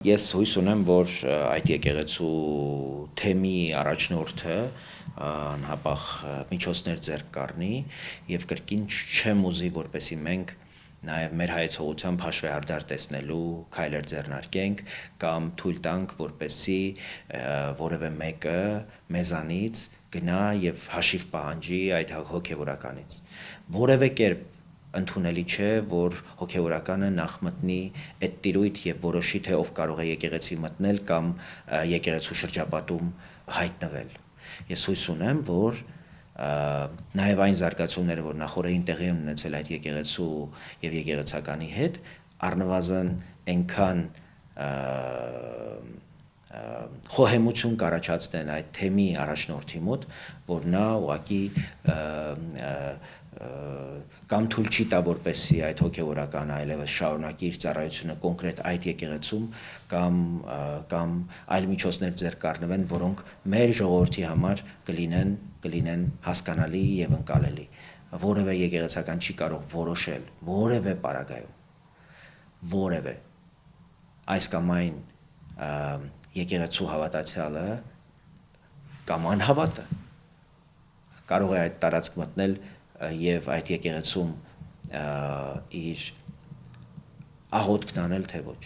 Ես հույս ունեմ, որ այդ եկեղեցու թեմի առաջնորդը անհապաղ միջոցներ ձեռք կառնի եւ կրկին չեմ ուզի, որպեսզի մենք նաև մեր հայեցողությամբ հաշվեհարդար տեսնելու քայլեր ձեռնարկենք կամ թույլ տանք, որպեսզի որևէ մեկը մեզանից գնա եւ հաշիվ պահանջի այդ հոգեվորականից։ Որևէ կերպ ընդունելի չէ, որ հոգեվորականը նախ մտնի այդ տիրույթ եւ որոշի, թե ով կարող է եկեղեցի մտնել կամ եկեղեցու շրջապատում հայտնվել։ Ես հույս ունեմ, որ նաև այն զարգացումները, որ նախորդին տեղի են ունեցել այդ եկեղեցու եւ եկեղեցականի հետ, առնվազն այնքան խոհեմություն կառաջացնեն այդ թեմի առաջնորդի մոտ, որ նա ուղղակի կամ թույլ չի տա, որպեսզի այդ հոգեվորականը այլևս շարունակի իր ծառայությունը կոնկրետ այդ եկեղեցում կամ այլ միջոցներ ձեռք կառնվեն, որոնք մեր ժողովրդի համար կլինեն հասկանալի եւ ընկալելի։ Որևէ եկեղեցական չի կարող որոշել որևէ պարագայում որևէ այս կամ այն եկեղեցու հավատացյալը կամ անհավատը կարող է այդ տարածք մտնել եւ այդ եկեղեցում իր աղոթքն անել, թե ոչ։